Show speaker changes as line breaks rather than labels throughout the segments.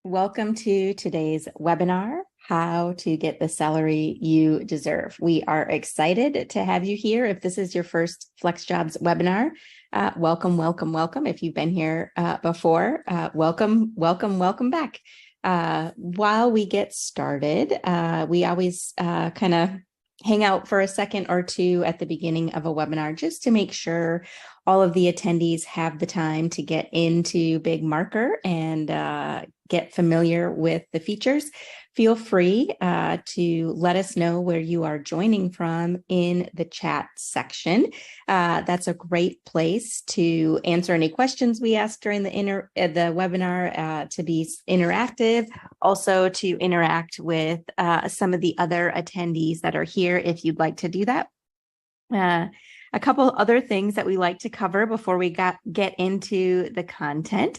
Welcome to today's webinar, How to Get the Salary You Deserve. We are excited to have you here. If this is your first FlexJobs webinar, welcome, welcome, welcome. If you've been here before, welcome, welcome, welcome back. While we get started, we always kind of hang out for a second or two at the beginning of a webinar just to make sure all of the attendees have the time to get into Big Marker and get familiar with the features. Feel free to let us know where you are joining from in the chat section. That's a great place to answer any questions we ask during the webinar, to be interactive, also to interact with some of the other attendees that are here if you'd like to do that. A couple other things that we like to cover before we get into the content.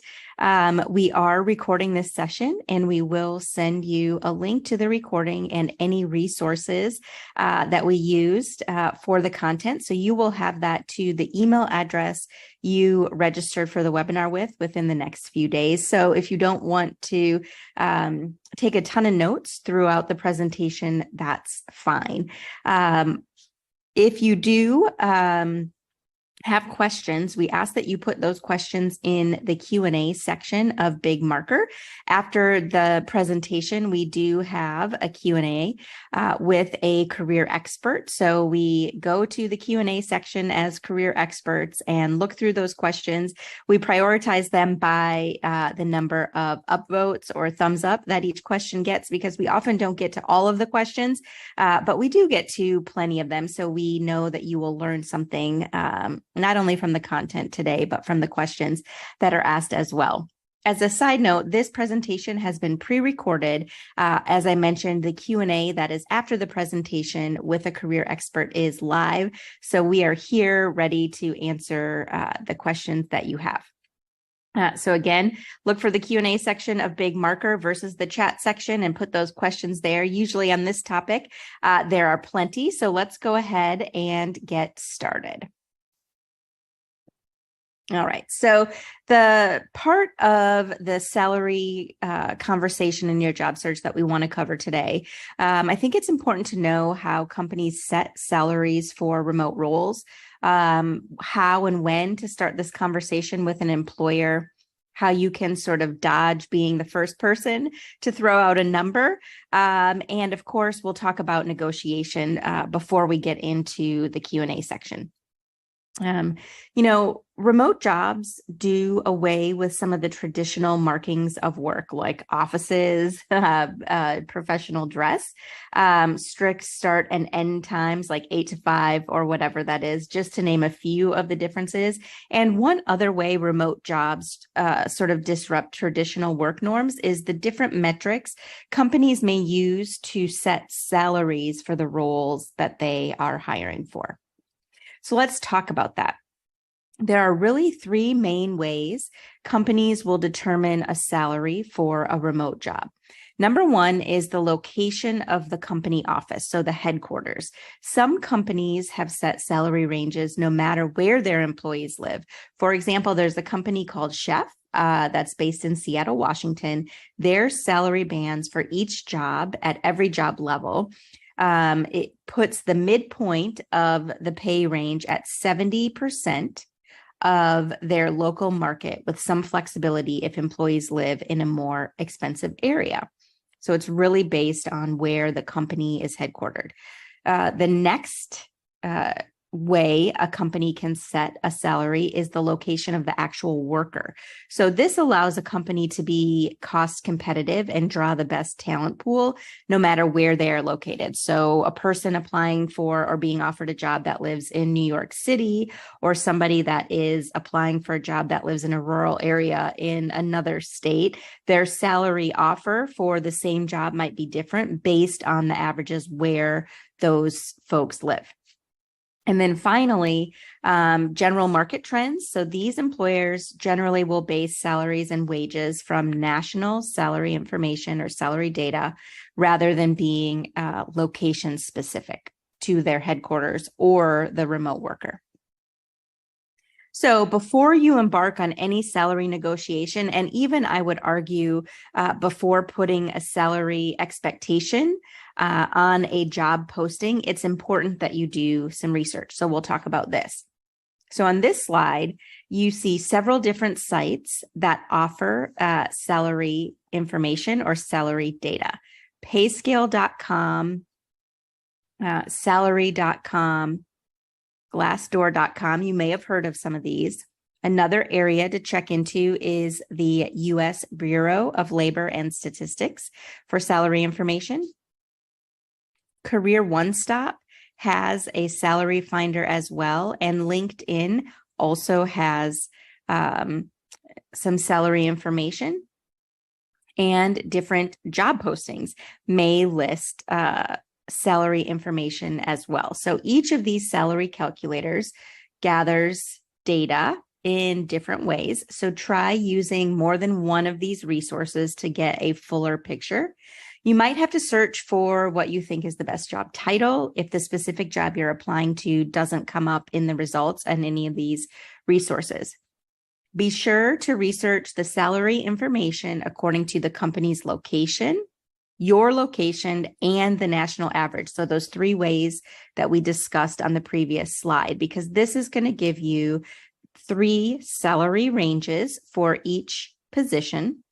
We are recording this session and we will send you a link to the recording and any resources that we used for the content. So you will have that to the email address you registered for the webinar within the next few days. So if you don't want to take a ton of notes throughout the presentation, that's fine. If you do have questions, we ask that you put those questions in the Q&A section of Big Marker. After the presentation, we do have a Q&A with a career expert. So we go to the Q&A section as career experts and look through those questions. We prioritize them by the number of upvotes or thumbs up that each question gets, because we often don't get to all of the questions, but we do get to plenty of them. So we know that you will learn something not only from the content today, but from the questions that are asked as well. As a side note, this presentation has been pre-recorded. As I mentioned, the Q&A that is after the presentation with a career expert is live. So we are here ready to answer the questions that you have. So again, look for the Q&A section of Big Marker versus the chat section and put those questions there. Usually on this topic, there are plenty. So let's go ahead and get started. All right. So the part of the salary conversation in your job search that we want to cover today, I think it's important to know how companies set salaries for remote roles, how and when to start this conversation with an employer, how you can sort of dodge being the first person to throw out a number. And of course, we'll talk about negotiation before we get into the Q&A section. Remote jobs do away with some of the traditional markings of work, like offices, professional dress, strict start and end times, like 8 to 5 or whatever that is, just to name a few of the differences. And one other way remote jobs sort of disrupt traditional work norms is the different metrics companies may use to set salaries for the roles that they are hiring for. So let's talk about that. There are really three main ways companies will determine a salary for a remote job. Number one is the location of the company office, so the headquarters. Some companies have set salary ranges no matter where their employees live. For example, there's a company called Chef that's based in Seattle, Washington. Their salary bands for each job at every job level, it puts the midpoint of the pay range at 70% of their local market, with some flexibility if employees live in a more expensive area. So it's really based on where the company is headquartered. The next way a company can set a salary is the location of the actual worker. So this allows a company to be cost competitive and draw the best talent pool no matter where they are located. So a person applying for or being offered a job that lives in New York City, or somebody that is applying for a job that lives in a rural area in another state, their salary offer for the same job might be different based on the averages where those folks live. And then finally, general market trends. So these employers generally will base salaries and wages from national salary information or salary data rather than being location specific to their headquarters or the remote worker. So before you embark on any salary negotiation, and even I would argue before putting a salary expectation on a job posting, it's important that you do some research. So we'll talk about this. So on this slide, you see several different sites that offer salary information or salary data. Payscale.com, salary.com, Glassdoor.com. You may have heard of some of these. Another area to check into is the U.S. Bureau of Labor and Statistics for salary information. Career One Stop has a salary finder as well, and LinkedIn also has some salary information, and different job postings may list salary information as well. So each of these salary calculators gathers data in different ways. So try using more than one of these resources to get a fuller picture. You might have to search for what you think is the best job title if the specific job you're applying to doesn't come up in the results on any of these resources. Be sure to research the salary information according to the company's location, your location, and the national average. So those three ways that we discussed on the previous slide, because this is going to give you 3 salary ranges for each position.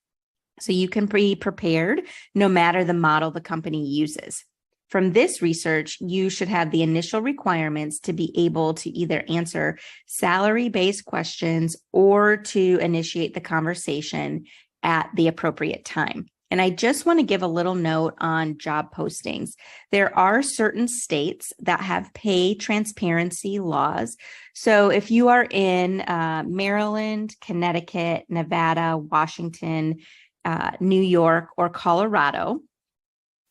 So you can be prepared no matter the model the company uses. From this research, you should have the initial requirements to be able to either answer salary-based questions or to initiate the conversation at the appropriate time. And I just want to give a little note on job postings. There are certain states that have pay transparency laws. So if you are in Maryland, Connecticut, Nevada, Washington, New York, or Colorado,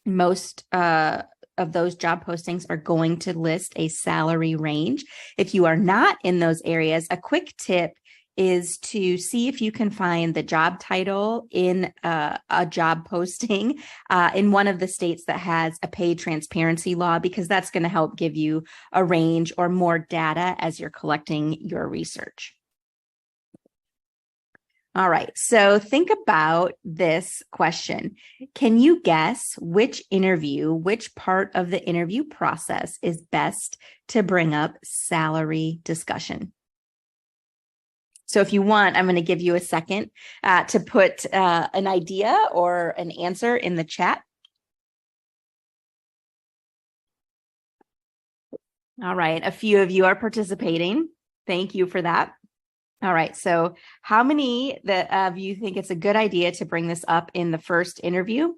most of those job postings are going to list a salary range. If you are not in those areas, a quick tip is to see if you can find the job title in a job posting in one of the states that has a pay transparency law, because that's going to help give you a range or more data as you're collecting your research. All right, so think about this question. Can you guess which part of the interview process is best to bring up salary discussion? So if you want, I'm going to give you a second to put an idea or an answer in the chat. All right, a few of you are participating. Thank you for that. All right, so how many of you think it's a good idea to bring this up in the first interview?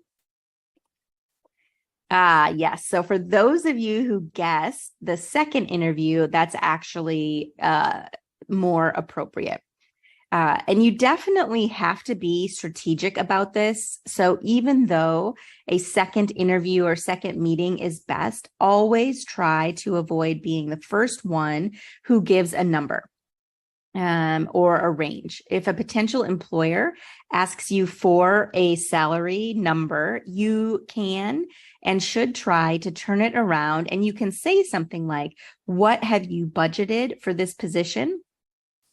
Yes. So for those of you who guessed the second interview, that's actually more appropriate. And you definitely have to be strategic about this. So even though a second interview or second meeting is best, always try to avoid being the first one who gives a number or a range. If a potential employer asks you for a salary number, you can and should try to turn it around, and you can say something like, "What have you budgeted for this position?"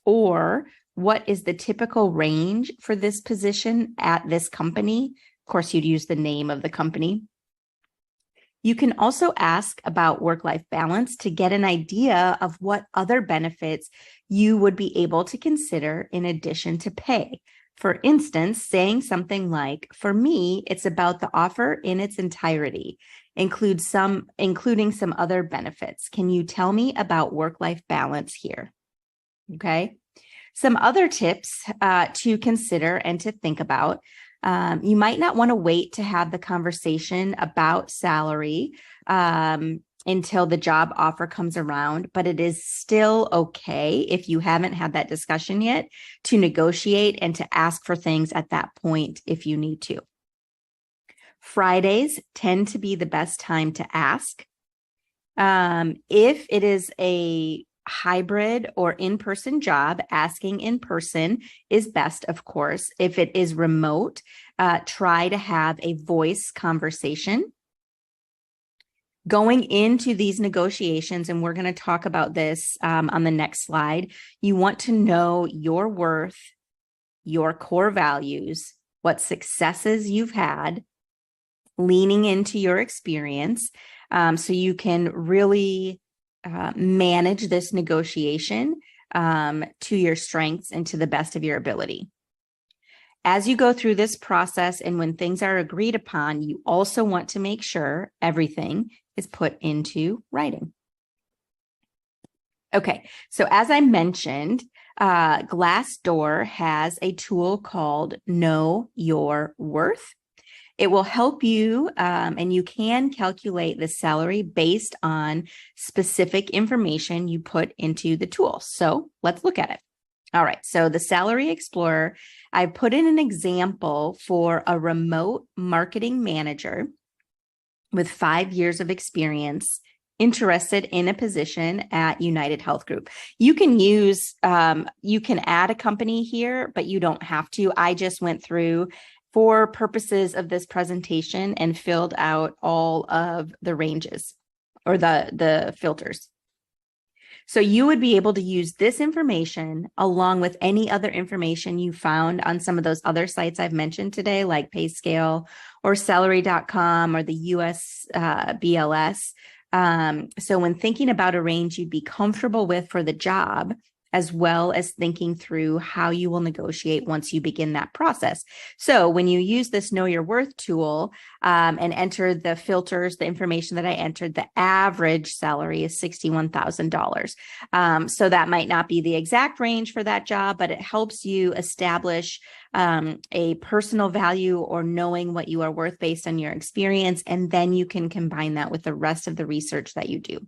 Or "What is the typical range for this position at this company?" Of course, you'd use the name of the company. You can also ask about work-life balance to get an idea of what other benefits you would be able to consider in addition to pay. For instance, saying something like, "For me, it's about the offer in its entirety, including some other benefits. Can you tell me about work-life balance here?" Okay. Some other tips to consider and to think about. You might not want to wait to have the conversation about salary until the job offer comes around, but it is still okay if you haven't had that discussion yet to negotiate and to ask for things at that point if you need to. Fridays tend to be the best time to ask. If it is a hybrid or in-person job, asking in person is best, of course. If it is remote, try to have a voice conversation. Going into these negotiations, and we're going to talk about this on the next slide, you want to know your worth, your core values, what successes you've had, leaning into your experience, so you can really manage this negotiation to your strengths and to the best of your ability. As you go through this process and when things are agreed upon, you also want to make sure everything is put into writing. Okay, so as I mentioned, Glassdoor has a tool called Know Your Worth. It will help you, and you can calculate the salary based on specific information you put into the tool. So let's look at it. All right, so the Salary Explorer, I put in an example for a remote marketing manager with 5 years of experience interested in a position at United Health Group. You can use, you can add a company here, but you don't have to. I just went through for purposes of this presentation and filled out all of the ranges or the filters. So you would be able to use this information along with any other information you found on some of those other sites I've mentioned today, like PayScale or salary.com or the US BLS. So when thinking about a range you'd be comfortable with for the job, as well as thinking through how you will negotiate once you begin that process. So when you use this Know Your Worth tool and enter the filters, the information that I entered, the average salary is $61,000. So that might not be the exact range for that job, but it helps you establish a personal value or knowing what you are worth based on your experience. And then you can combine that with the rest of the research that you do.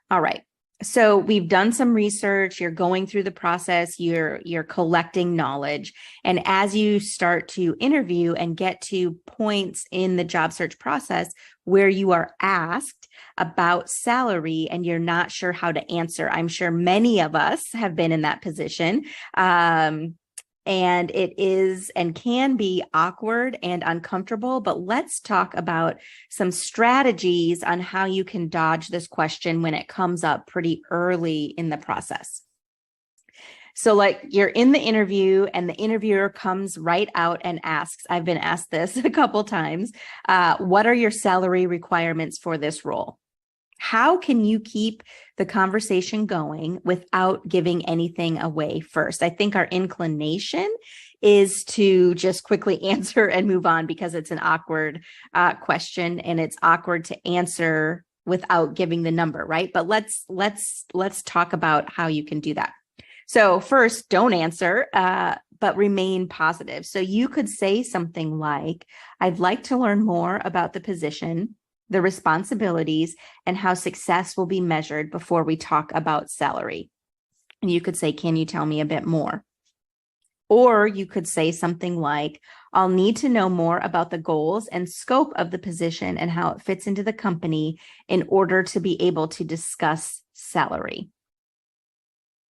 All right. So we've done some research, you're going through the process, you're collecting knowledge. And as you start to interview and get to points in the job search process where you are asked about salary and you're not sure how to answer, I'm sure many of us have been in that position. And it is and can be awkward and uncomfortable, but let's talk about some strategies on how you can dodge this question when it comes up pretty early in the process. So like you're in the interview and the interviewer comes right out and asks, I've been asked this a couple times, what are your salary requirements for this role? How can you keep the conversation going without giving anything away first? I think our inclination is to just quickly answer and move on because it's an awkward question and it's awkward to answer without giving the number, right? But let's talk about how you can do that. So first, don't answer, but remain positive. So you could say something like, I'd like to learn more about the position, the responsibilities, and how success will be measured before we talk about salary. And you could say, can you tell me a bit more? Or you could say something like, I'll need to know more about the goals and scope of the position and how it fits into the company in order to be able to discuss salary.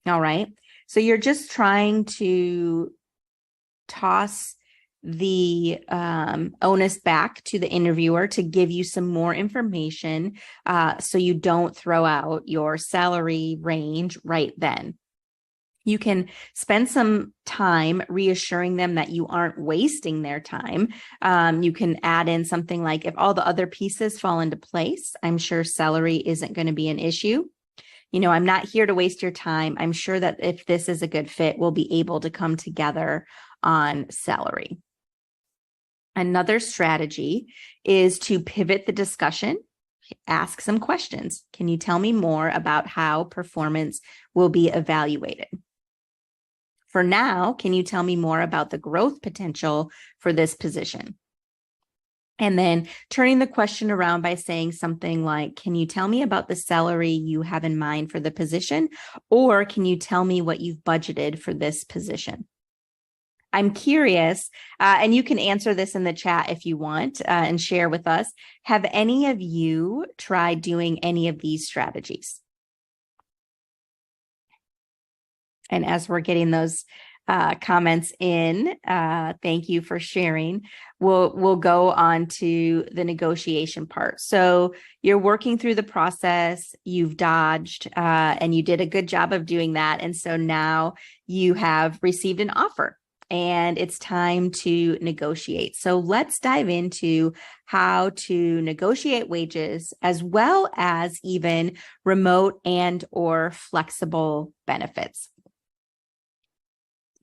All right. So you're just trying to toss the onus back to the interviewer to give you some more information so you don't throw out your salary range right then. You can spend some time reassuring them that you aren't wasting their time. You can add in something like, if all the other pieces fall into place, I'm sure salary isn't going to be an issue. You know, I'm not here to waste your time. I'm sure that if this is a good fit, we'll be able to come together on salary. Another strategy is to pivot the discussion, ask some questions. Can you tell me more about how performance will be evaluated? For now, can you tell me more about the growth potential for this position? And then turning the question around by saying something like, can you tell me about the salary you have in mind for the position? Or can you tell me what you've budgeted for this position? I'm curious, and you can answer this in the chat if you want and share with us. Have any of you tried doing any of these strategies? And as we're getting those comments in. Thank you for sharing. We'll go on to the negotiation part. So you're working through the process, you've dodged, and you did a good job of doing that. And so now you have received an offer and it's time to negotiate. So let's dive into how to negotiate wages as well as even remote and or flexible benefits.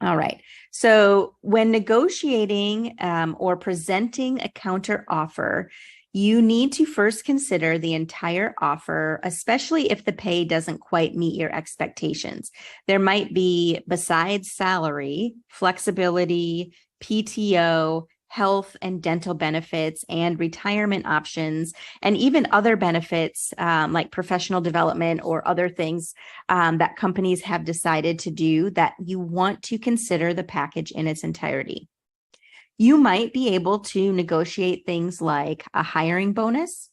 All right. So when negotiating or presenting a counter offer, you need to first consider the entire offer, especially if the pay doesn't quite meet your expectations. There might be, besides salary, flexibility, PTO, health and dental benefits, and retirement options, and even other benefits like professional development or other things that companies have decided to do that you want to consider the package in its entirety. You might be able to negotiate things like a hiring bonus,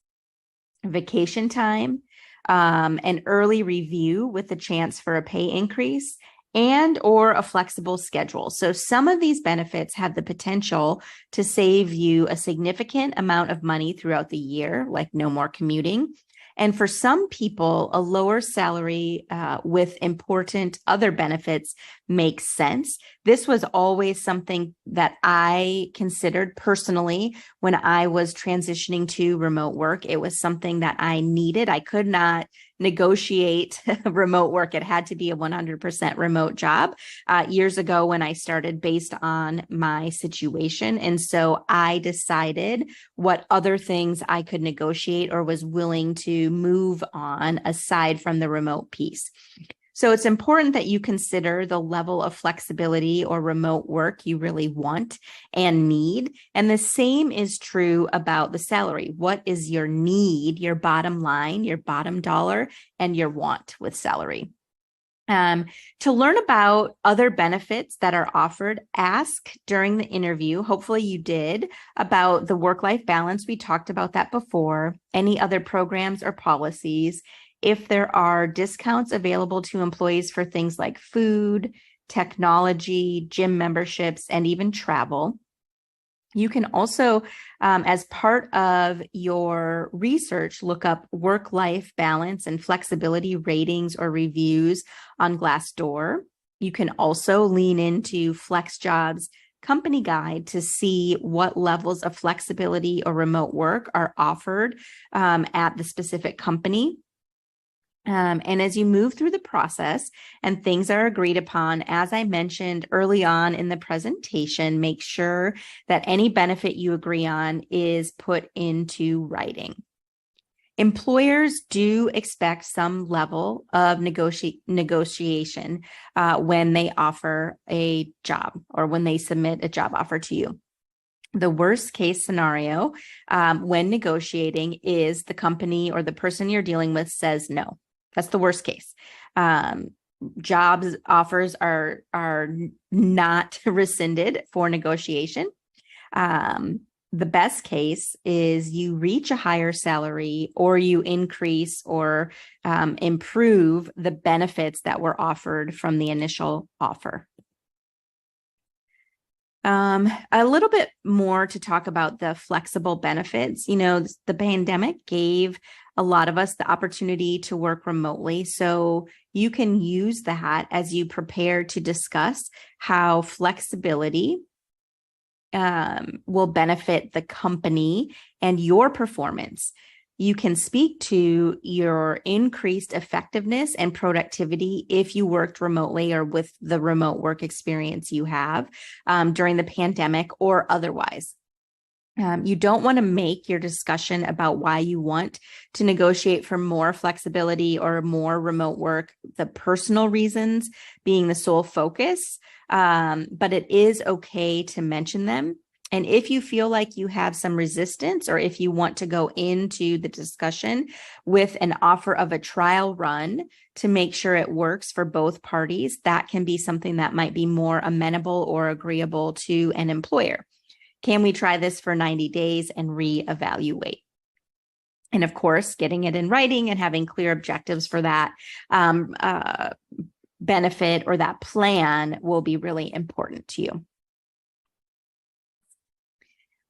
vacation time, an early review with a chance for a pay increase, and or a flexible schedule. So some of these benefits have the potential to save you a significant amount of money throughout the year, like no more commuting. And for some people, a lower salary with important other benefits makes sense. This was always something that I considered personally when I was transitioning to remote work. It was something that I needed. I could not negotiate remote work. It had to be a 100% remote job years ago when I started based on my situation. And so I decided what other things I could negotiate or was willing to move on aside from the remote piece. So it's important that you consider the level of flexibility or remote work you really want and need. And the same is true about the salary. What is your need, your bottom line, your bottom dollar, and your want with salary? To learn about other benefits that are offered, ask during the interview. Hopefully you did, about the work-life balance. We talked about that before. Any other programs or policies. If there are discounts available to employees for things like food, technology, gym memberships, and even travel. You can also, as part of your research, look up work-life balance and flexibility ratings or reviews on Glassdoor. You can also lean into FlexJobs company guide to see what levels of flexibility or remote work are offered at the specific company. And as you move through the process and things are agreed upon, as I mentioned early on in the presentation, make sure that any benefit you agree on is put into writing. Employers do expect some level of negotiation when they offer a job or when they submit a job offer to you. The worst case scenario when negotiating is the company or the person you're dealing with says no. That's the worst case. Jobs offers are not rescinded for negotiation. The best case is you reach a higher salary or you increase or improve the benefits that were offered from the initial offer. A little bit more to talk about the flexible benefits. You know, the pandemic gave a lot of us the opportunity to work remotely. So you can use that as you prepare to discuss how flexibility will benefit the company and your performance. You can speak to your increased effectiveness and productivity if you worked remotely or with the remote work experience you have during the pandemic or otherwise. You don't want to make your discussion about why you want to negotiate for more flexibility or more remote work, the personal reasons being the sole focus, but it is okay to mention them. And if you feel like you have some resistance or if you want to go into the discussion with an offer of a trial run to make sure it works for both parties, that can be something that might be more amenable or agreeable to an employer. Can we try this for 90 days and reevaluate? And of course, getting it in writing and having clear objectives for that benefit or that plan will be really important to you.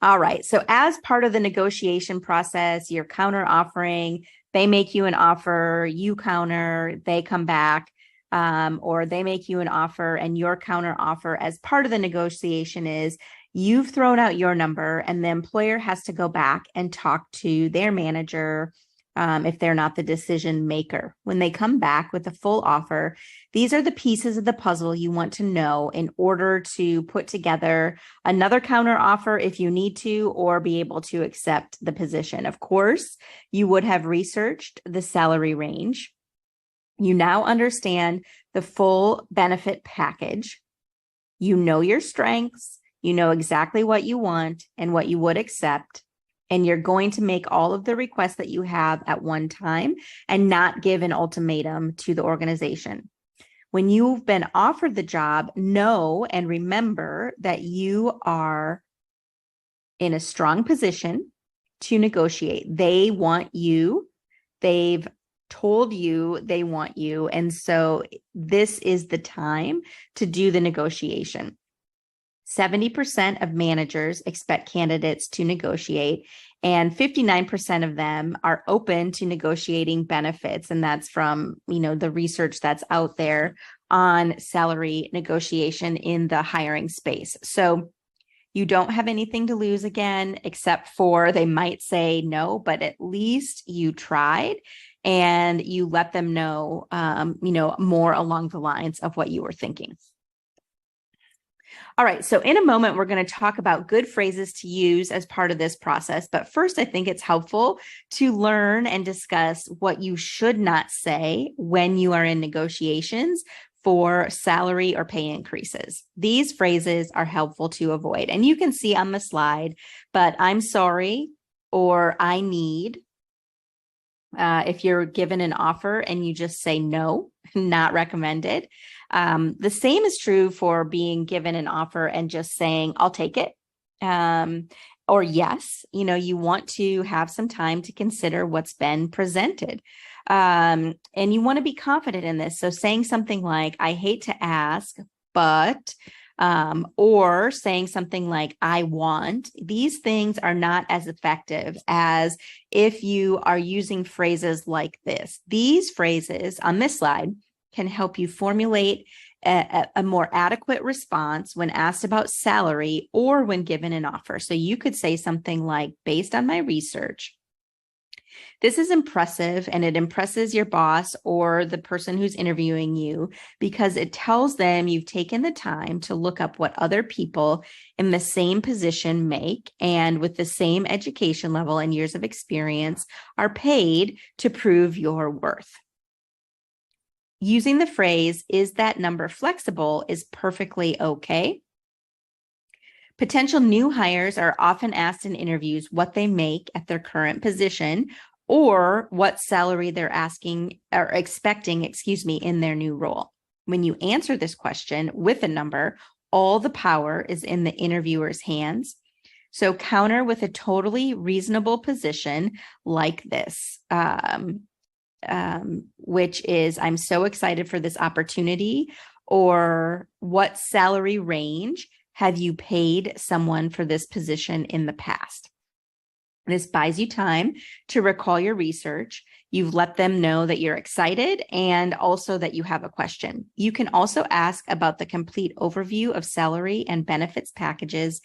All right. So as part of the negotiation process, you're counter offering, they make you an offer, you counter, they come back, or they make you an offer and your counter offer as part of the negotiation is you've thrown out your number and the employer has to go back and talk to their manager if they're not the decision maker. When they come back with a full offer, these are the pieces of the puzzle you want to know in order to put together another counter offer if you need to, or be able to accept the position. Of course, you would have researched the salary range. You now understand the full benefit package. You know your strengths. You know exactly what you want and what you would accept. And you're going to make all of the requests that you have at one time and not give an ultimatum to the organization. When you've been offered the job, know and remember that you are in a strong position to negotiate. They want you. They've told you they want you. And so this is the time to do the negotiation. 70% of managers expect candidates to negotiate, and 59% of them are open to negotiating benefits. And that's from, the research that's out there on salary negotiation in the hiring space. So you don't have anything to lose again, except for they might say no, but at least you tried and you let them know, more along the lines of what you were thinking. All right, so in a moment, we're going to talk about good phrases to use as part of this process. But first, I think it's helpful to learn and discuss what you should not say when you are in negotiations for salary or pay increases. These phrases are helpful to avoid. And you can see on the slide, but I'm sorry or I need. If you're given an offer and you just say no, not recommended. The same is true for being given an offer and just saying, I'll take it. Or yes, you want to have some time to consider what's been presented. And you want to be confident in this. So saying something like, I hate to ask, but, or saying something like, I want, these things are not as effective as if you are using phrases like this. These phrases on this slide can help you formulate a more adequate response when asked about salary or when given an offer. So you could say something like, based on my research, this is impressive and it impresses your boss or the person who's interviewing you because it tells them you've taken the time to look up what other people in the same position make and with the same education level and years of experience are paid to prove your worth. Using the phrase, is that number flexible, is perfectly okay. Potential new hires are often asked in interviews what they make at their current position or what salary they're expecting, in their new role. When you answer this question with a number, all the power is in the interviewer's hands. So counter with a totally reasonable position like this, which is, I'm so excited for this opportunity, or what salary range have you paid someone for this position in the past? This buys you time to recall your research. You've let them know that you're excited and also that you have a question. You can also ask about the complete overview of salary and benefits package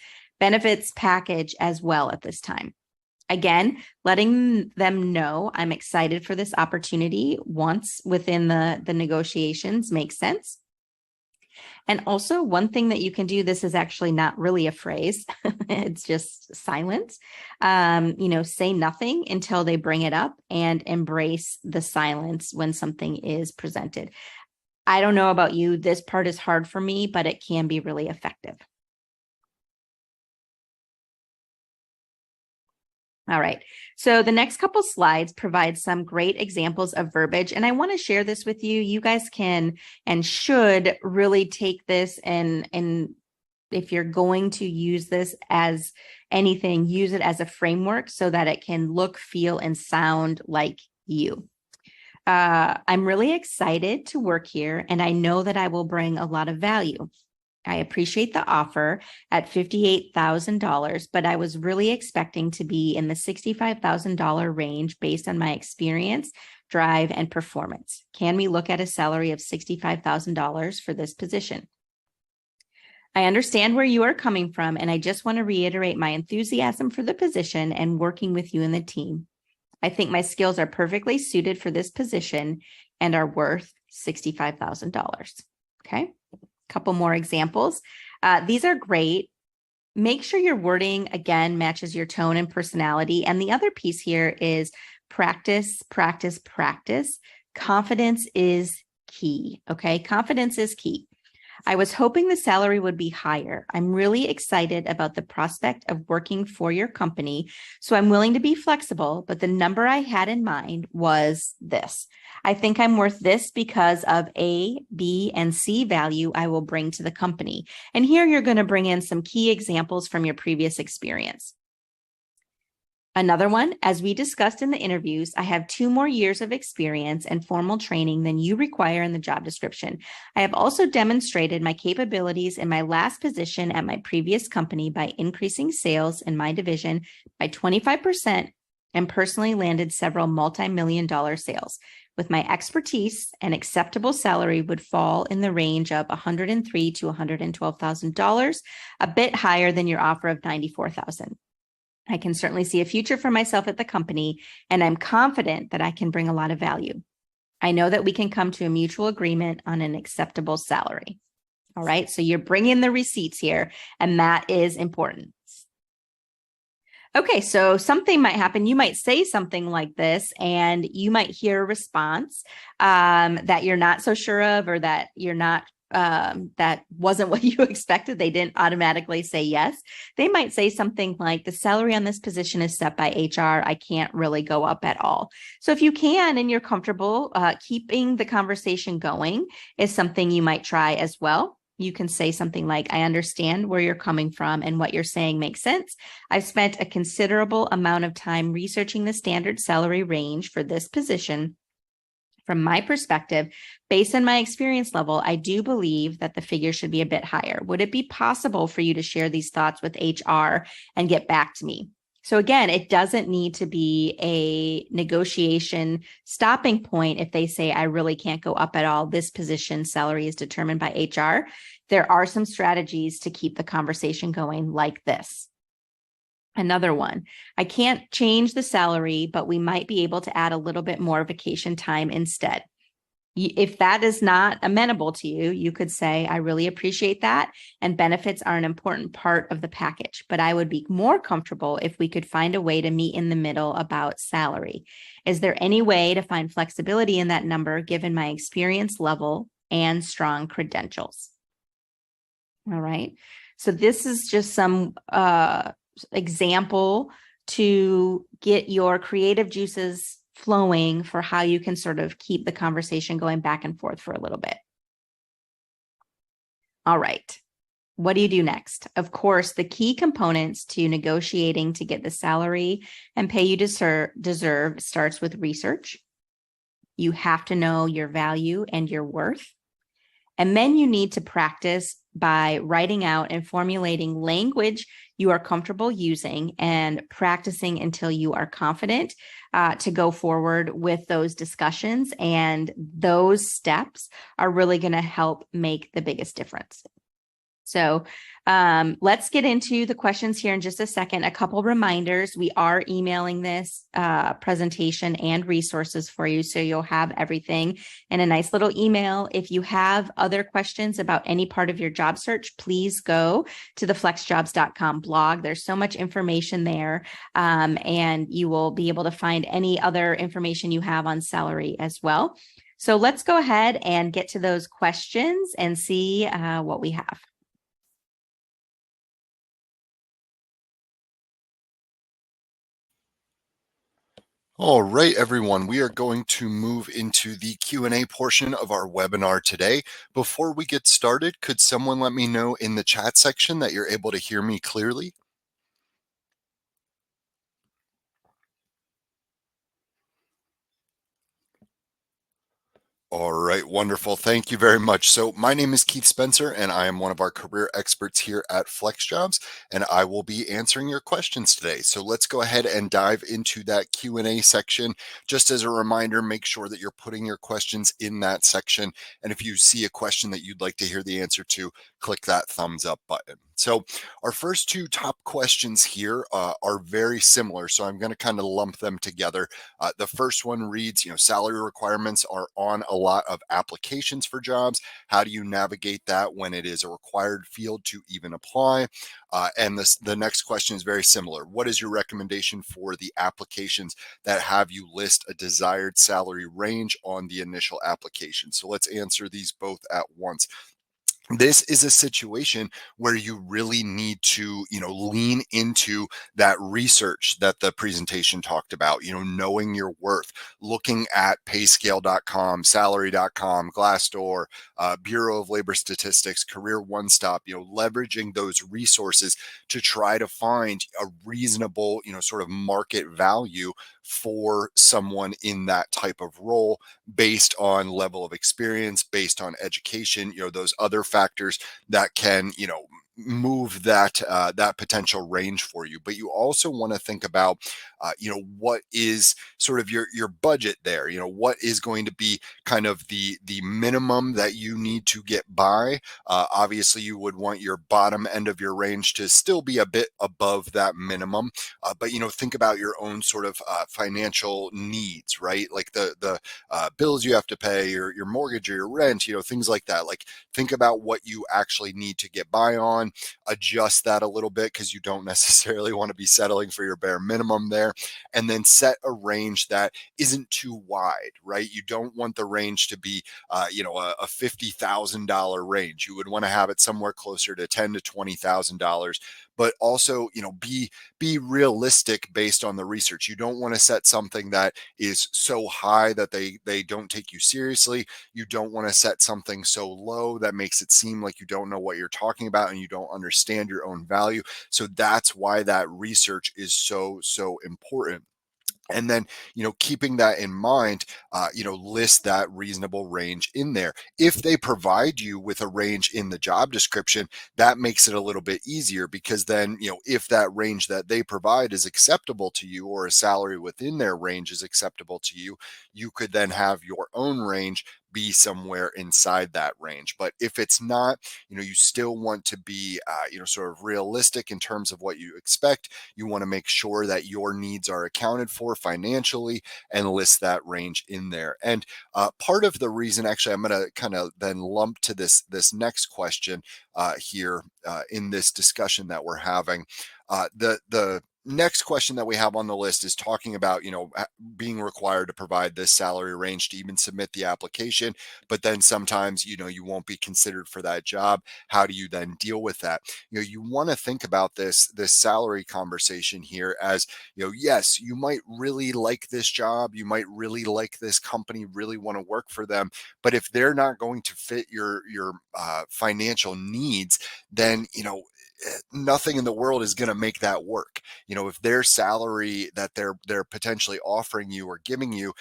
as well at this time. Again, letting them know I'm excited for this opportunity once within the negotiations makes sense. And also one thing that you can do, this is actually not really a phrase, it's just silence. Say nothing until they bring it up and embrace the silence when something is presented. I don't know about you, this part is hard for me, but it can be really effective. All right. So the next couple slides provide some great examples of verbiage, and I want to share this with you. You guys can and should really take this and if you're going to use this as anything, use it as a framework so that it can look, feel, and sound like you. I'm really excited to work here, and I know that I will bring a lot of value. I appreciate the offer at $58,000, but I was really expecting to be in the $65,000 range based on my experience, drive, and performance. Can we look at a salary of $65,000 for this position? I understand where you are coming from, and I just want to reiterate my enthusiasm for the position and working with you and the team. I think my skills are perfectly suited for this position and are worth $65,000. Okay. Couple more examples. These are great. Make sure your wording, again, matches your tone and personality. And the other piece here is practice, practice, practice. Confidence is key. Okay. Confidence is key. I was hoping the salary would be higher. I'm really excited about the prospect of working for your company, so I'm willing to be flexible, but the number I had in mind was this. I think I'm worth this because of A, B, and C value I will bring to the company. And here you're going to bring in some key examples from your previous experience. Another one, as we discussed in the interviews, I have 2 more years of experience and formal training than you require in the job description. I have also demonstrated my capabilities in my last position at my previous company by increasing sales in my division by 25% and personally landed several multi-million-dollar sales. With my expertise, an acceptable salary would fall in the range of $103,000 to $112,000, a bit higher than your offer of $94,000. I can certainly see a future for myself at the company, and I'm confident that I can bring a lot of value. I know that we can come to a mutual agreement on an acceptable salary. All right, so you're bringing the receipts here, and that is important. Okay, so something might happen. You might say something like this, and you might hear a response that you're not so sure of, or that you're not that wasn't what you expected. They didn't automatically say yes. They might say something like, the salary on this position is set by HR. I can't really go up at all. So if you can and you're comfortable, keeping the conversation going is something you might try as well. You can say something like, I understand where you're coming from and what you're saying makes sense. I've spent a considerable amount of time researching the standard salary range for this position. From my perspective, based on my experience level, I do believe that the figure should be a bit higher. Would it be possible for you to share these thoughts with HR and get back to me? So again, it doesn't need to be a negotiation stopping point if they say, I really can't go up at all. This position salary is determined by HR. There are some strategies to keep the conversation going like this. Another one, I can't change the salary, but we might be able to add a little bit more vacation time instead. If that is not amenable to you, you could say, I really appreciate that, and benefits are an important part of the package, but I would be more comfortable if we could find a way to meet in the middle about salary. Is there any way to find flexibility in that number given my experience level and strong credentials? All right. So this is just some example to get your creative juices flowing for how you can sort of keep the conversation going back and forth for a little bit. All right. What do you do next? Of course, the key components to negotiating to get the salary and pay you deserve starts with research. You have to know your value and your worth. And then you need to practice by writing out and formulating language you are comfortable using and practicing until you are confident to go forward with those discussions. And those steps are really going to help make the biggest difference. So let's get into the questions here in just a second. A couple reminders. We are emailing this presentation and resources for you, so you'll have everything in a nice little email. If you have other questions about any part of your job search, please go to the FlexJobs.com blog. There's so much information there, and you will be able to find any other information you have on salary as well. So let's go ahead and get to those questions and see what we have.
All right, everyone, we are going to move into the Q&A portion of our webinar today. Before we get started, could someone let me know in the chat section that you're able to hear me clearly? All right, wonderful. Thank you very much. So, my name is Keith Spencer, and I am one of our career experts here at FlexJobs, and I will be answering your questions today. So, let's go ahead and dive into that Q&A section. Just as a reminder, make sure that you're putting your questions in that section, and if you see a question that you'd like to hear the answer to, click that thumbs up button. So, our first two top questions here are very similar, so I'm going to kind of lump them together. The first one reads, salary requirements are on a lot of applications for jobs. How do you navigate that when it is a required field to even apply? And the next question is very similar. What is your recommendation for the applications that have you list a desired salary range on the initial application? So let's answer these both at once. This is a situation where you really need to lean into that research that the presentation talked about, knowing your worth, looking at payscale.com, salary.com, Glassdoor, Bureau of Labor Statistics, Career One Stop, leveraging those resources to try to find a reasonable sort of market value for someone in that type of role, based on level of experience, based on education, those other factors that can, move that potential range for you. But you also want to think about, what is sort of your budget there. What is going to be kind of the minimum that you need to get by. Obviously, you would want your bottom end of your range to still be a bit above that minimum. But think about your own sort of financial needs, right? Like the bills you have to pay, your mortgage or your rent, things like that. Like, think about what you actually need to get by on, adjust that a little bit because you don't necessarily want to be settling for your bare minimum there, and then set a range that isn't too wide, right? You don't want the range to be, a $50,000 range. You would want to have it somewhere closer to $10,000 to $20,000, but also, be realistic based on the research. You don't want to set something that is so high that they don't take you seriously. You don't want to set something so low that makes it seem like you don't know what you're talking about and you don't understand your own value. So that's why that research is so important. And then, keeping that in mind, list that reasonable range in there. If they provide you with a range in the job description, that makes it a little bit easier, because then, if that range that they provide is acceptable to you, or a salary within their range is acceptable to you, you could then have your own range be somewhere inside that range. But if it's not, you still want to be, sort of realistic in terms of what you expect. You want to make sure that your needs are accounted for financially, and list that range in there. And part of the reason, actually, I'm going to kind of then lump to this next question here in this discussion that we're having. The next question that we have on the list is talking about, being required to provide this salary range to even submit the application, but then sometimes, you won't be considered for that job. How do you then deal with that? You want to think about this salary conversation here as, yes, you might really like this job, you might really like this company, really want to work for them, but if they're not going to fit your financial needs, then nothing in the world is going to make that work. If their salary that they're potentially offering you or giving you,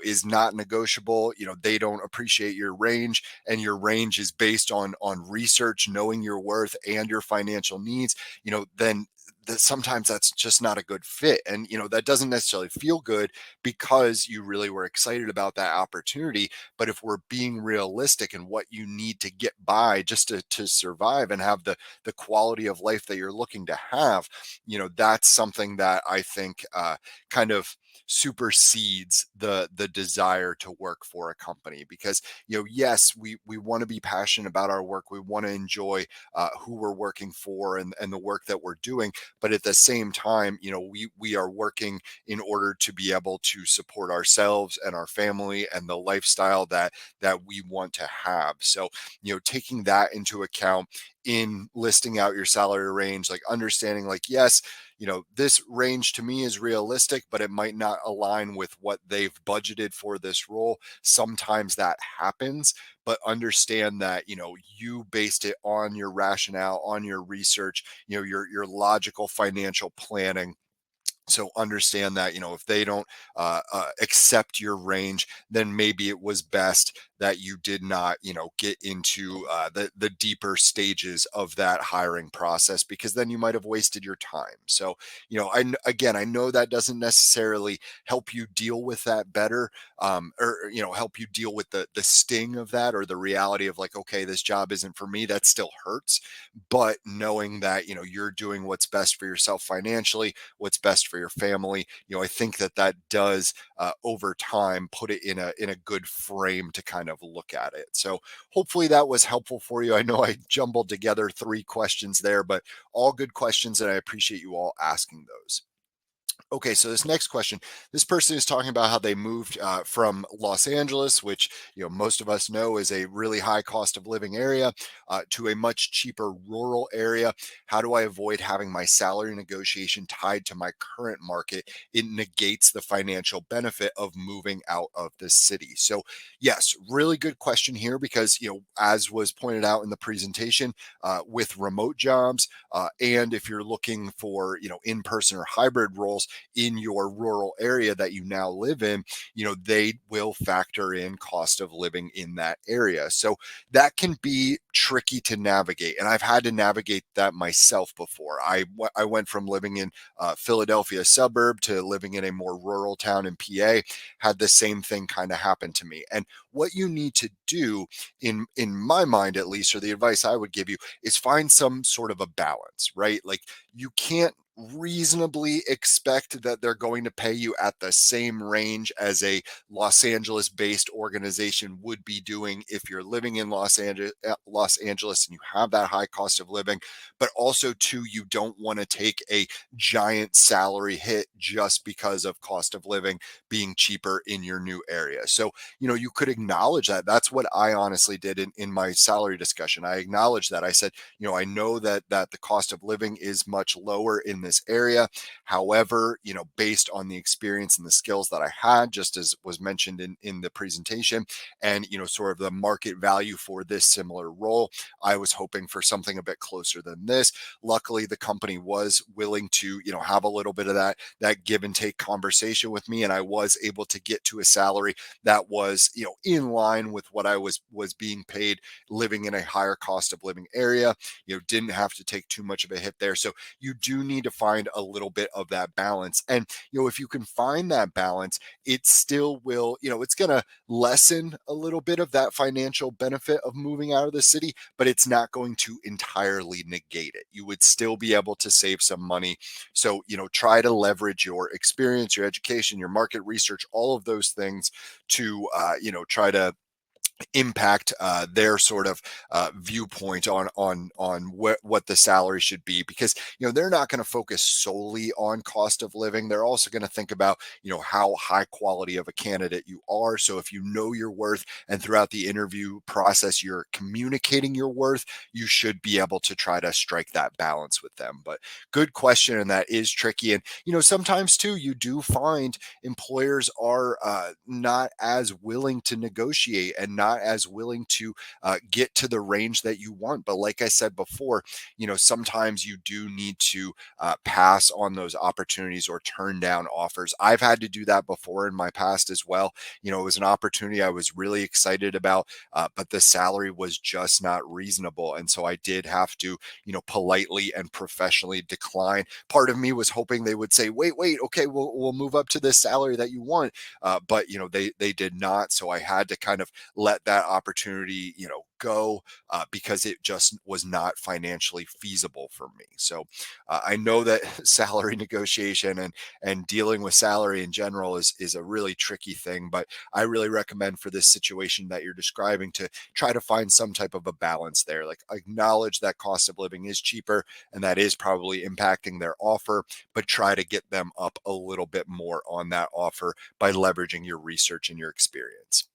is not negotiable, they don't appreciate your range, and your range is based on research, knowing your worth and your financial needs, then that sometimes that's just not a good fit. And that doesn't necessarily feel good, because you really were excited about that opportunity. But if we're being realistic in what you need to get by just to survive and have the quality of life that you're looking to have, that's something that I think kind of supersedes the desire to work for a company. Because yes, we want to be passionate about our work, we want to enjoy who we're working for, and the work that we're doing, but at the same time, we are working in order to be able to support ourselves and our family and the lifestyle that we want to have. So taking that into account in listing out your salary range, like understanding, like, yes, this range to me is realistic, but it might not align with what they've budgeted for this role. Sometimes that happens, but understand that, you based it on your rationale, on your research, your logical financial planning. So understand that, if they don't accept your range, then maybe it was best that you did not, get into the deeper stages of that hiring process, because then you might have wasted your time. So, again, I know that doesn't necessarily help you deal with that better, or help you deal with the sting of that, or the reality of like, okay, this job isn't for me. That still hurts, but knowing that you're doing what's best for yourself financially, what's best for your family, I think that that does over time put it in a good frame to kind of look at it. So hopefully that was helpful for you. I know I jumbled together three questions there, but all good questions, and I appreciate you all asking those. Okay, so this next question, this person is talking about how they moved from Los Angeles, which most of us know is a really high cost of living area, to a much cheaper rural area. How do I avoid having my salary negotiation tied to my current market? It negates the financial benefit of moving out of the city. So yes, really good question here, because as was pointed out in the presentation, with remote jobs, and if you're looking for in-person or hybrid roles in your rural area that you now live in, they will factor in cost of living in that area. So that can be tricky to navigate. And I've had to navigate that myself before. I went from living in Philadelphia suburb to living in a more rural town in PA, had the same thing kind of happen to me. And what you need to do, in my mind at least, or the advice I would give you, is find some sort of a balance, right? Like, you can't reasonably expect that they're going to pay you at the same range as a Los Angeles based organization would be doing if you're living in Los Angeles and you have that high cost of living. But also too, you don't want to take a giant salary hit just because of cost of living being cheaper in your new area. So you could acknowledge that. That's what I honestly did in my salary discussion. I acknowledged that. I said, I know that the cost of living is much lower in this area. However, based on the experience and the skills that I had, just as was mentioned in the presentation, and sort of the market value for this similar role, I was hoping for something a bit closer than this. Luckily, the company was willing to have a little bit of that give and take conversation with me, and I was able to get to a salary that was in line with what I was being paid living in a higher cost of living area. Didn't have to take too much of a hit there. So you do need to find a little bit of that balance. And if you can find that balance, it still will, it's going to lessen a little bit of that financial benefit of moving out of the city, but it's not going to entirely negate it. You would still be able to save some money. So try to leverage your experience, your education, your market research, all of those things to try to impact their sort of viewpoint on what the salary should be, because they're not going to focus solely on cost of living. They're also going to think about how high quality of a candidate you are. So if you know your worth and throughout the interview process you're communicating your worth, you should be able to try to strike that balance with them. But good question, and that is tricky. And sometimes too, you do find employers are not as willing to negotiate and not as willing to get to the range that you want. But like I said before, sometimes you do need to pass on those opportunities or turn down offers. I've had to do that before in my past as well. It was an opportunity I was really excited about, but the salary was just not reasonable. And so I did have to, politely and professionally decline. Part of me was hoping they would say, wait, okay, we'll move up to this salary that you want. But they did not. So I had to kind of let that opportunity, go, because it just was not financially feasible for me. So I know that salary negotiation and dealing with salary in general is a really tricky thing, but I really recommend for this situation that you're describing to try to find some type of a balance there. Like, acknowledge that cost of living is cheaper and that is probably impacting their offer, but try to get them up a little bit more on that offer by leveraging your research and your experience.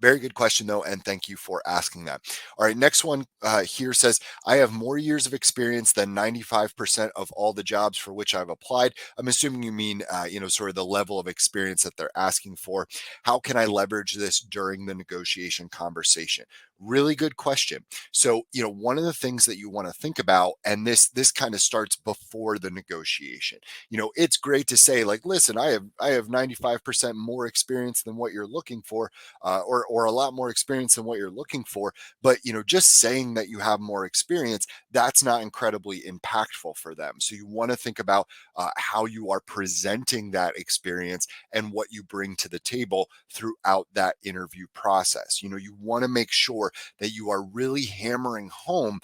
Very good question, though, and thank you for asking that. All right, next one here says, I have more years of experience than 95% of all the jobs for which I've applied. I'm assuming you mean, sort of the level of experience that they're asking for. How can I leverage this during the negotiation conversation? Really good question. So, one of the things that you want to think about, and this kind of starts before the negotiation. It's great to say, like, listen, I have 95% more experience than what you're looking for, or a lot more experience than what you're looking for. But just saying that you have more experience, that's not incredibly impactful for them. So you want to think about how you are presenting that experience and what you bring to the table throughout that interview process. You want to make sure that you are really hammering home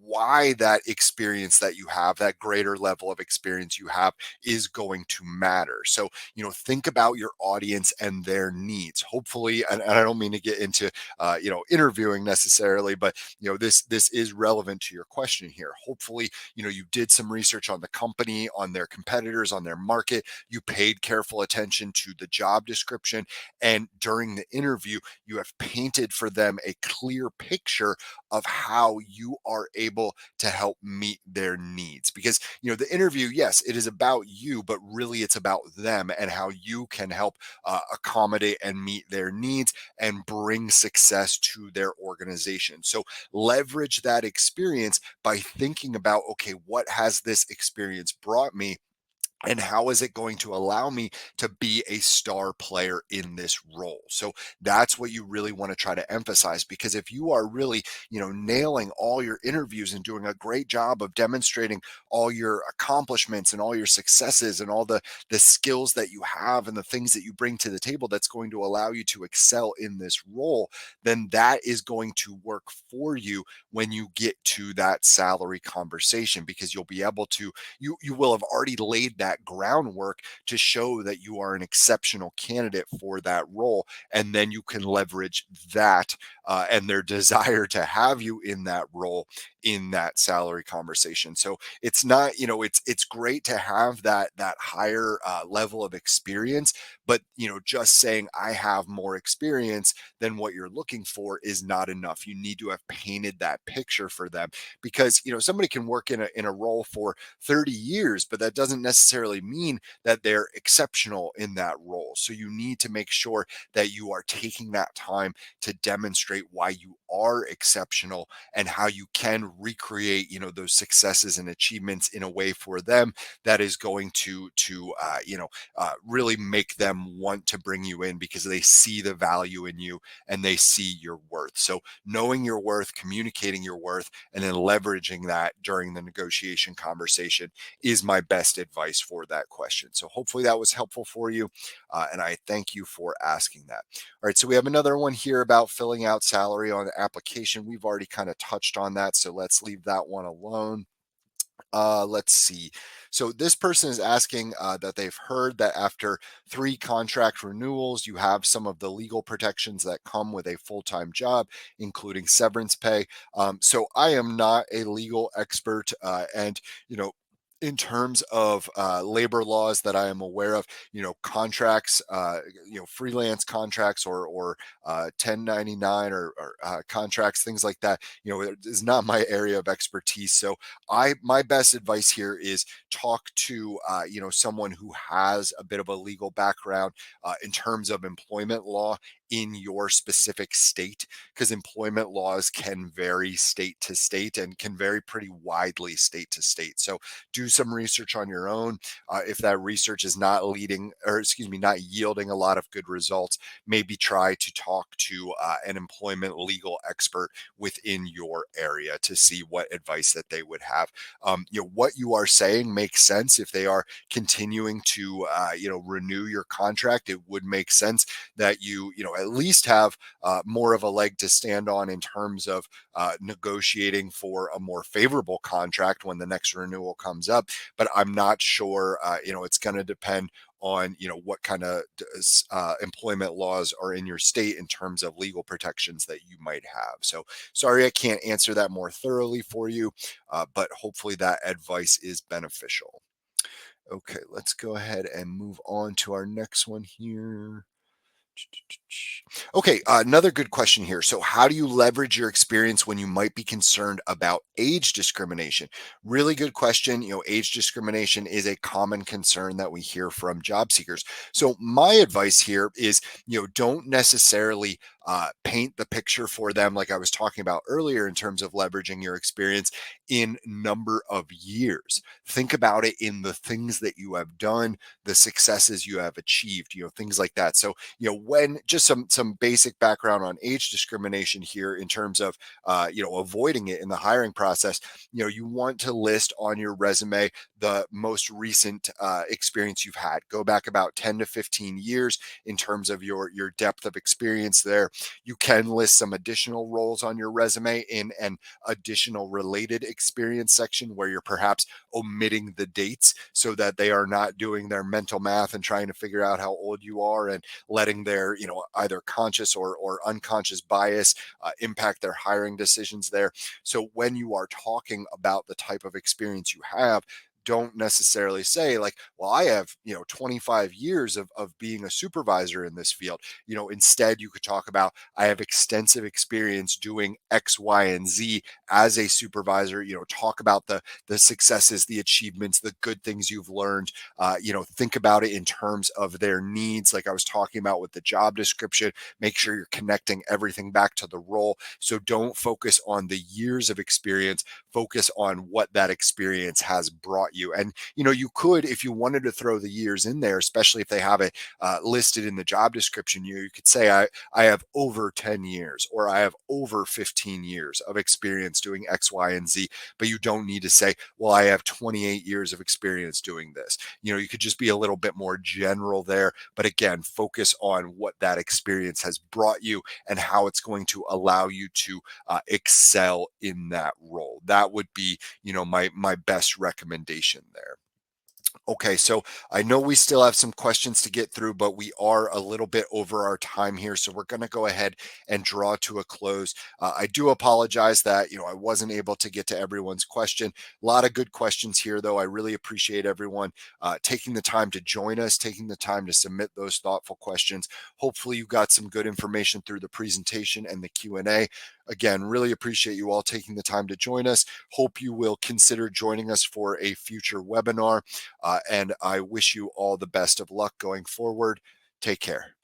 why that experience that you have, that greater level of experience you have, is going to matter. So, think about your audience and their needs. Hopefully, and I don't mean to get into, interviewing necessarily, but this is relevant to your question here. Hopefully, you did some research on the company, on their competitors, on their market. You paid careful attention to the job description, and during the interview, you have painted for them a clear picture of how you are able to help meet their needs. Because, the interview, yes, it is about you, but really it's about them and how you can help accommodate and meet their needs and bring success to their organization. So leverage that experience by thinking about, okay, what has this experience brought me? And how is it going to allow me to be a star player in this role? So that's what you really want to try to emphasize, because if you are really, nailing all your interviews and doing a great job of demonstrating all your accomplishments and all your successes and all the skills that you have and the things that you bring to the table that's going to allow you to excel in this role, then that is going to work for you when you get to that salary conversation, because you'll be able to, you will have already laid that groundwork to show that you are an exceptional candidate for that role. And then you can leverage that and their desire to have you in that role in that salary conversation. So it's not, it's great to have that higher level of experience, but just saying I have more experience than what you're looking for is not enough. You need to have painted that picture for them, because somebody can work in a role for 30 years, but that doesn't necessarily mean that they're exceptional in that role. So you need to make sure that you are taking that time to demonstrate why you are exceptional and how you can recreate, those successes and achievements in a way for them that is going to really make them want to bring you in, because they see the value in you and they see your worth. So knowing your worth, communicating your worth, and then leveraging that during the negotiation conversation is my best advice for that question. So hopefully that was helpful for you. And I thank you for asking that. All right. So we have another one here about filling out salary on the application. We've already kind of touched on that, so let's leave that one alone. Let's see. So this person is asking that they've heard that after 3 contract renewals, you have some of the legal protections that come with a full-time job, including severance pay. So I am not a legal expert, and in terms of labor laws that I am aware of, contracts, freelance contracts or 1099 or contracts, things like that, it is not my area of expertise. So my best advice here is talk to someone who has a bit of a legal background in terms of employment law in your specific state, because employment laws can vary state to state and can vary pretty widely state to state. So do some research on your own. If that research is not not yielding a lot of good results, maybe try to talk to an employment legal expert within your area to see what advice that they would have. What you are saying makes sense. If they are continuing to renew your contract, it would make sense that you at least have more of a leg to stand on in terms of negotiating for a more favorable contract when the next renewal comes up. But I'm not sure. It's going to depend on what kind of employment laws are in your state in terms of legal protections that you might have. So sorry I can't answer that more thoroughly for you, but hopefully that advice is beneficial. Okay, let's go ahead and move on to our next one here. Okay, another good question here. So, how do you leverage your experience when you might be concerned about age discrimination? Really good question. Age discrimination is a common concern that we hear from job seekers. So, my advice here is, don't necessarily paint the picture for them, like I was talking about earlier, in terms of leveraging your experience in number of years. Think about it in the things that you have done, the successes you have achieved, things like that. So, when just some basic background on age discrimination here in terms of avoiding it in the hiring process. You want to list on your resume the most recent experience you've had. Go back about 10 to 15 years in terms of your depth of experience there. You can list some additional roles on your resume in an additional related experience section where you're perhaps omitting the dates so that they are not doing their mental math and trying to figure out how old you are and letting their either conscious or unconscious bias impact their hiring decisions there. So when you are talking about the type of experience you have, don't necessarily say like, well, I have 25 years of being a supervisor in this field. Instead you could talk about, I have extensive experience doing X, Y, and Z as a supervisor. Talk about the successes, the achievements, the good things you've learned. Think about it in terms of their needs, like I was talking about with the job description. Make sure you're connecting everything back to the role. So don't focus on the years of experience, focus on what that experience has brought you. And you could, if you wanted to throw the years in there, especially if they have it listed in the job description, you could say I have over 10 years or I have over 15 years of experience doing X, Y, and Z. But you don't need to say, well, I have 28 years of experience doing this. You could just be a little bit more general there. But again, focus on what that experience has brought you and how it's going to allow you to excel in that role. That would be, my best recommendation there. Okay, so I know we still have some questions to get through, but we are a little bit over our time here. So we're going to go ahead and draw to a close. I do apologize that, I wasn't able to get to everyone's question. A lot of good questions here, though. I really appreciate everyone taking the time to join us, taking the time to submit those thoughtful questions. Hopefully you got some good information through the presentation and the Q&A. Again, really appreciate you all taking the time to join us. Hope you will consider joining us for a future webinar. And I wish you all the best of luck going forward. Take care.